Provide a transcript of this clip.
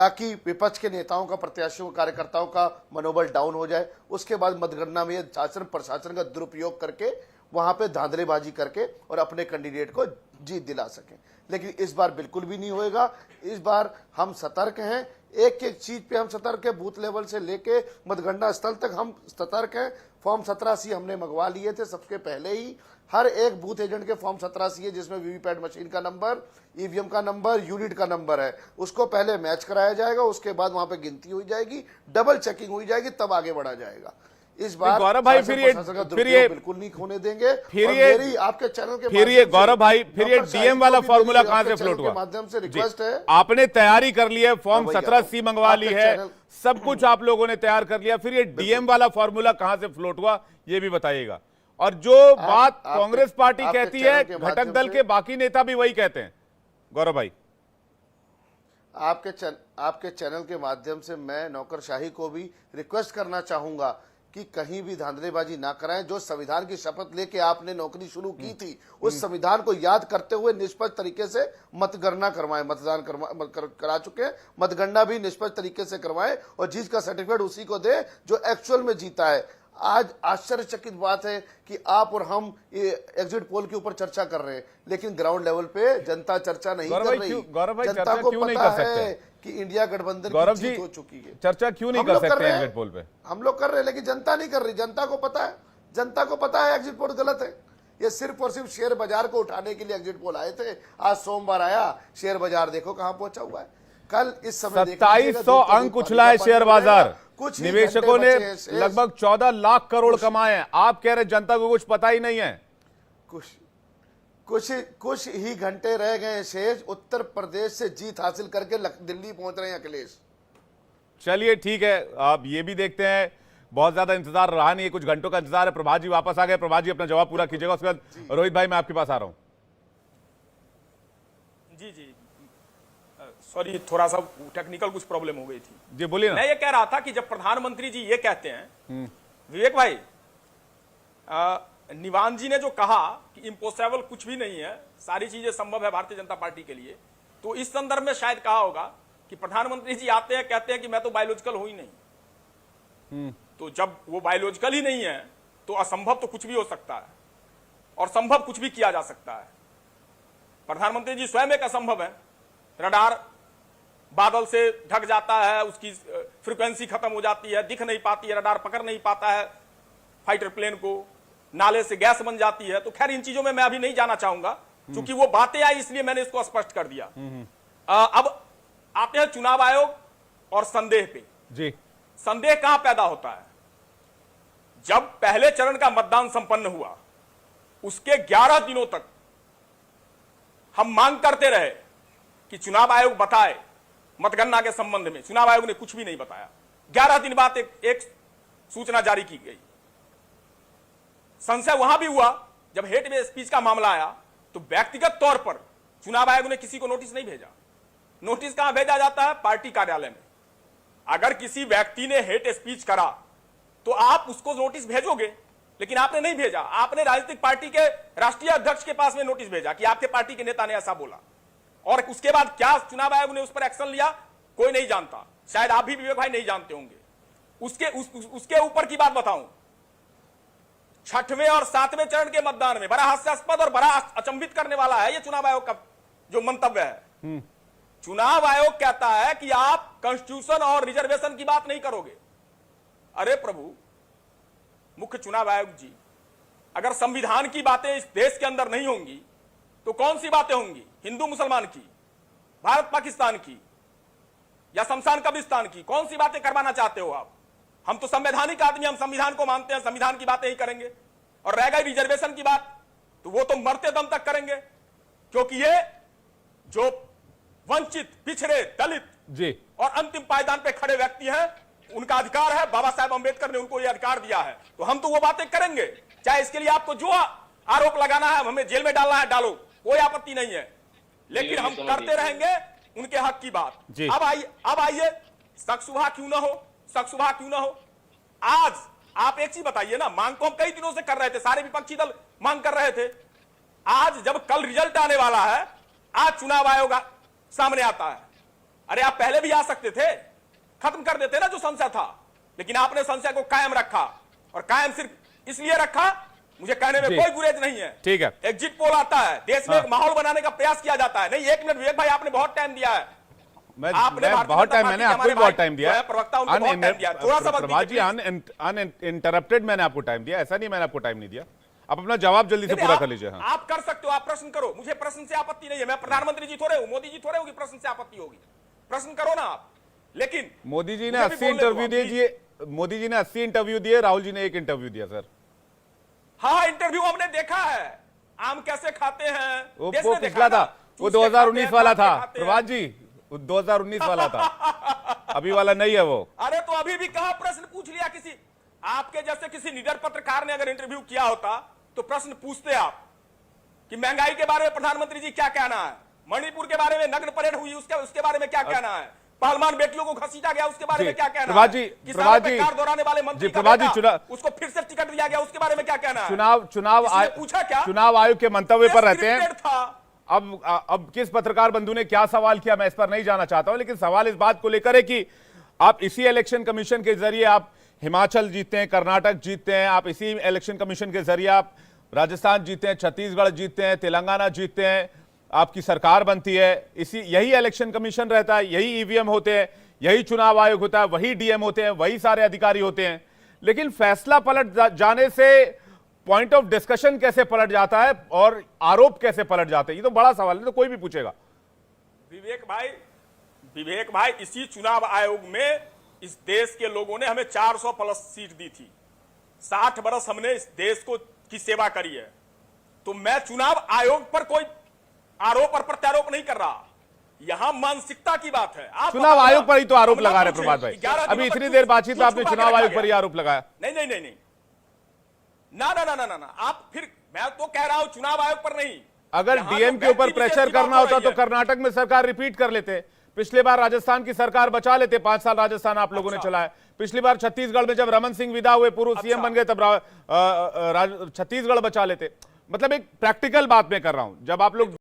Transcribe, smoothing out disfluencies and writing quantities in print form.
ताकि विपक्ष के नेताओं का, प्रत्याशियों, कार्यकर्ताओं का मनोबल डाउन हो जाए। उसके बाद मतगणना में शासन प्रशासन का दुरुपयोग करके वहां पे धांधलीबाजी करके और अपने कैंडिडेट को जीत दिला सकें। लेकिन इस बार बिल्कुल भी नहीं होएगा। इस बार हम सतर्क हैं, एक एक चीज पे हम सतर्क हैं, बूथ लेवल से लेके मतगणना स्थल तक हम सतर्क हैं। फॉर्म 17C हमने मंगवा लिए थे सबके पहले ही। हर एक बूथ एजेंट के फॉर्म 17C है, जिसमें वीवीपैट मशीन का नंबर, ईवीएम का नंबर, यूनिट का नंबर है। उसको पहले मैच कराया जाएगा, उसके बाद वहां पे गिनती हुई जाएगी, डबल चेकिंग हुई जाएगी, तब आगे बढ़ा जाएगा। इस बार गौरव भाई फिर ये बिल्कुल नहीं खोने देंगे। फिर और ये मेरी आपके चैनल के फिर ये गौरव भाई फिर ये डीएम वाला फॉर्मूला कहां से फ्लोट हुआ? माध्यम से रिक्वेस्ट है, आपने तैयारी कर ली है, फॉर्म 17C मंगवा ली है, चैनल- सब कुछ आप लोगों ने तैयार कर लिया, फिर ये डीएम वाला फॉर्मूला कहां से फ्लोट हुआ ये भी बताइएगा। और जो बात कांग्रेस पार्टी कहती है, घटक दल के बाकी नेता भी वही कहते हैं। गौरव भाई, आपके चैनल के माध्यम से मैं नौकरशाही को भी रिक्वेस्ट करना चाहूंगा कि कहीं भी धांधलेबाजी ना कराएं। जो संविधान की शपथ लेके आपने नौकरी शुरू की थी, उस संविधान को याद करते हुए निष्पक्ष तरीके से मतगणना करवाएं। मतदान करा चुके हैं, मतगणना भी निष्पक्ष तरीके से करवाएं और जीत का सर्टिफिकेट उसी को दे जो एक्चुअल में जीता है। आज आश्चर्यचकित बात है कि आप और हम ये एग्जिट पोल के ऊपर चर्चा कर रहे हैं, लेकिन ग्राउंड लेवल पे जनता चर्चा नहीं कर रही। जनता को पता है कि इंडिया गठबंधन की जीत हो चुकी है। चर्चा क्यों नहीं कर सकते एग्जिट पोल पे? हम लोग कर रहे हैं, लेकिन जनता नहीं कर रही। जनता को पता है, जनता को पता है एग्जिट पोल गलत है। ये सिर्फ और सिर्फ शेयर बाजार को उठाने के लिए एग्जिट पोल आए थे। आज सोमवार आया, शेयर बाजार देखो कहां पहुंचा हुआ है। कल इस समय 2700 अंक उछला है शेयर बाजार। निवेशकों ने लगभग 14 लाख करोड़ कमाए हैं। आप कह रहे जनता को कुछ पता ही नहीं है। कुछ ही घंटे रह गए शेष। उत्तर प्रदेश से जीत हासिल करके दिल्ली पहुंच रहे हैं अखिलेश। चलिए ठीक है, आप ये भी देखते हैं। बहुत ज्यादा इंतजार रहा नहीं है, कुछ घंटों का इंतजार है। प्रभात जी वापस आ गए। प्रभात जी अपना जवाब पूरा कीजिएगा, उसके बाद रोहित भाई मैं आपके पास आ रहा हूं। जी सॉरी, थोड़ा सा टेक्निकल कुछ प्रॉब्लम हो गई थी। जी बोलिए ना। मैं ये कह रहा था कि जब प्रधानमंत्री जी ये कहते हैं, विवेक भाई, निवान जी ने जो कहा कि इम्पोसिबल कुछ भी नहीं है, सारी चीजें संभव है भारतीय जनता पार्टी के लिए, तो इस संदर्भ में शायद कहा होगा कि प्रधानमंत्री जी आते हैं, कहते हैं कि मैं तो बायोलॉजिकल हूं ही नहीं। तो जब वो बायोलॉजिकल ही नहीं है तो असंभव तो कुछ भी हो सकता है और संभव कुछ भी किया जा सकता है। प्रधानमंत्री जी स्वयं एक असंभव है। रडार बादल से ढक जाता है, उसकी फ्रीक्वेंसी खत्म हो जाती है, दिख नहीं पाती है, रडार पकड़ नहीं पाता है फाइटर प्लेन को, नाले से गैस बन जाती है। तो खैर इन चीजों में मैं अभी नहीं जाना चाहूंगा, क्योंकि वो बातें आई इसलिए मैंने इसको स्पष्ट कर दिया। अब आते हैं चुनाव आयोग और संदेह पे। जी, संदेह कहां पैदा होता है? जब पहले चरण का मतदान संपन्न हुआ, उसके 11 दिनों तक हम मांग करते रहे कि चुनाव आयोग बताए मतगणना के संबंध में। चुनाव आयोग ने कुछ भी नहीं बताया। 11 दिन बाद एक सूचना जारी की गई। संशय वहां भी हुआ जब हेट स्पीच का मामला आया, तो व्यक्तिगत तौर पर चुनाव आयोग ने किसी को नोटिस नहीं भेजा। नोटिस कहां भेजा जाता है? पार्टी कार्यालय में। अगर किसी व्यक्ति ने हेट स्पीच करा तो आप उसको नोटिस भेजोगे, लेकिन आपने नहीं भेजा। आपने राजनीतिक पार्टी के राष्ट्रीय अध्यक्ष के पास में नोटिस भेजा कि आपके पार्टी के नेता ने ऐसा बोला, और उसके बाद क्या चुनाव आयोग ने उस पर एक्शन लिया कोई नहीं जानता। शायद आप भी विवेक भाई नहीं जानते होंगे। उसके ऊपर की बात बताऊं, 6वें और 7वें चरण के मतदान में बड़ा हास्यास्पद और बड़ा अचंभित करने वाला है ये चुनाव आयोग का जो मंतव्य है। चुनाव आयोग कहता है कि आप कॉन्स्टिट्यूशन और रिजर्वेशन की बात नहीं करोगे। अरे प्रभु, मुख्य चुनाव आयोग जी, अगर संविधान की बातें इस देश के अंदर नहीं होंगी तो कौन सी बातें होंगी? हिंदू मुसलमान की, भारत पाकिस्तान की, या शमशान कब्रिस्तान की? कौन सी बातें करवाना चाहते हो आप? हम तो संवैधानिक आदमी, हम संविधान को मानते हैं, संविधान की बातें ही करेंगे। और रह गई रिजर्वेशन की बात, तो वो तो मरते दम तक करेंगे, क्योंकि ये जो वंचित, पिछड़े, दलित जी और अंतिम पायदान पे खड़े व्यक्ति हैं, उनका अधिकार है। बाबा साहेब अंबेडकर ने उनको ये अधिकार दिया है, तो हम तो वो बातें करेंगे। चाहे इसके लिए आपको जो आरोप लगाना है, हमें जेल में डालना है, डालो, कोई आपत्ति नहीं है, लेकिन हम करते रहेंगे उनके हक की बात। अब आइए, शक शुबा क्यों ना हो, शक शुबा क्यों ना हो। आज आप एक चीज बताइए ना, मांग को हम कई दिनों से कर रहे थे, सारे विपक्षी दल मांग कर रहे थे। आज जब कल रिजल्ट आने वाला है, आज चुनाव आयोग सामने आता है। अरे आप पहले भी आ सकते थे, खत्म कर देते ना जो संशय था, लेकिन आपने संशय को कायम रखा, और कायम सिर्फ इसलिए रखा, मुझे कहने में जी। कोई गुरेज नहीं है। ठीक है। एग्जिट पोल आता है, देश में एक माहौल बनाने का प्रयास किया जाता है। नहीं, एक मिनट विवेक भाई, आपने बहुत टाइम दिया है। मैं आपने भारतीय बहुत जनता टाइम, पार्टी मैंने के आपको भी हमारे बहुत भाई टाइम दिया जो है, प्रवक्ता, उनको बहुत टाइम दिया। थोड़ा सा वक्त प्रभात जी, दीजिए, अनइंटरप्टेड मैंने आपको टाइम दिया, ऐसा नहीं मैंने आपको टाइम नहीं दिया। आप अपना जवाब जल्दी से नहीं, पूरा आप- कर लीजिए। हाँ, आप कर सकते हो, आप प्रश्न करो, मुझे प्रश्न से आपत्ति नहीं है। मैं प्रधानमंत्री जी थोड़े हूं, मोदी जी थोड़े होगी, प्रश्न से आपत्ति होगी। प्रश्न करो ना आप। लेकिन मोदी जी ने मुझे भी 80 बोलने दो इंटरव्यू आप, दे प्लीज। दिए, मोदी जी ने 80 इंटरव्यू दिए, राहुल जी ने 1 इंटरव्यू दिया सर। हाँ, इंटरव्यू हमने देखा है, आम कैसे खाते हैं, वो देश ने देखा पिछला है ना। था, वो चूस के 2019 खाते हैं, वाला काट के था खाते हैं। प्रभात जी, वो 2019 वाला था, अभी वाला नहीं है वो। अरे तो अभी भी कहा प्रश्न पूछ लिया किसी, आपके जैसे किसी निडर पत्रकार ने अगर इंटरव्यू किया होता तो प्रश्न पूछते आप कि महंगाई के बारे में प्रधानमंत्री जी क्या कहना है, मणिपुर के बारे में नग्न परेड हुई उसके बारे में क्या कहना है, पहलवान बेटियों को घसीटा गया उसके बारे में क्या कहना प्रभात है, जी, किसानों प्रभात पे जी, कार दौराने वाले मंत्री जी, का प्रभात जी, बेटा, उसको फिर से टिकट दिया गया उसके बारे में क्या कहना है। चुनाव किसी ने पूछा क्या? चुनाव आयोग के मंतव्य पर रहते हैं। स्क्रिप्टेड था। अब किस पत्रकार बंधु ने क्या सवाल किया, मैं इस पर नहीं जाना चाहता हूं, लेकिन सवाल इस बात को लेकर है कि आप इसी इलेक्शन कमीशन के जरिए आप हिमाचल जीतते हैं, कर्नाटक जीतते हैं, आप इसी इलेक्शन कमीशन के जरिए आप राजस्थान जीतते हैं, छत्तीसगढ़ जीतते हैं, तेलंगाना जीतते हैं, आपकी सरकार बनती है। यही इलेक्शन कमीशन रहता है, यही ईवीएम होते हैं, यही चुनाव आयोग होता है, वही डीएम होते हैं, वही सारे अधिकारी होते हैं। लेकिन फैसला पलट जाने से पॉइंट ऑफ डिस्कशन कैसे पलट जाता है और आरोप कैसे पलट जाते हैं, ये तो बड़ा सवाल है, तो कोई भी पूछेगा। विवेक भाई, इसी चुनाव आयोग में इस देश के लोगों ने हमें 400 प्लस सीट दी थी। 60 बरस हमने इस देश की सेवा करी है। तो मैं चुनाव आयोग पर कोई आरोप और प्रत्यारोप नहीं कर रहा, यहां मानसिकता की बात है। आप चुनाव आयोग पर ही तो आरोप हम ना लगा रहे पूछें, प्रभात भाई, 11 अभी दिनों इतनी तक देर बातचीत में क्यों आपने छुपा के चुनाव रखा आयोग गया? पर ही आरोप लगाया। नहीं, ना, आप फिर, मैं तो कह रहा हूं चुनाव आयोग पर नहीं। अगर यहां डीएम तो के ऊपर व्यक्ति विशेष प्रेशर की बात करना हो होता रही तो है। कर्नाटक में सरकार रिपीट कर लेते। पिछली बार राजस्थान की सरकार बचा लेते, 5 साल राजस्थान आप लोगों ने अच्छा। चलाया। पिछली बार छत्तीसगढ़ में जब रमन सिंह विदा हुए, पूर्व सीएम बन गए, तब छत्तीसगढ़ बचा लेते। मतलब एक प्रैक्टिकल बात मैं कर रहा हूं, जब आप लोग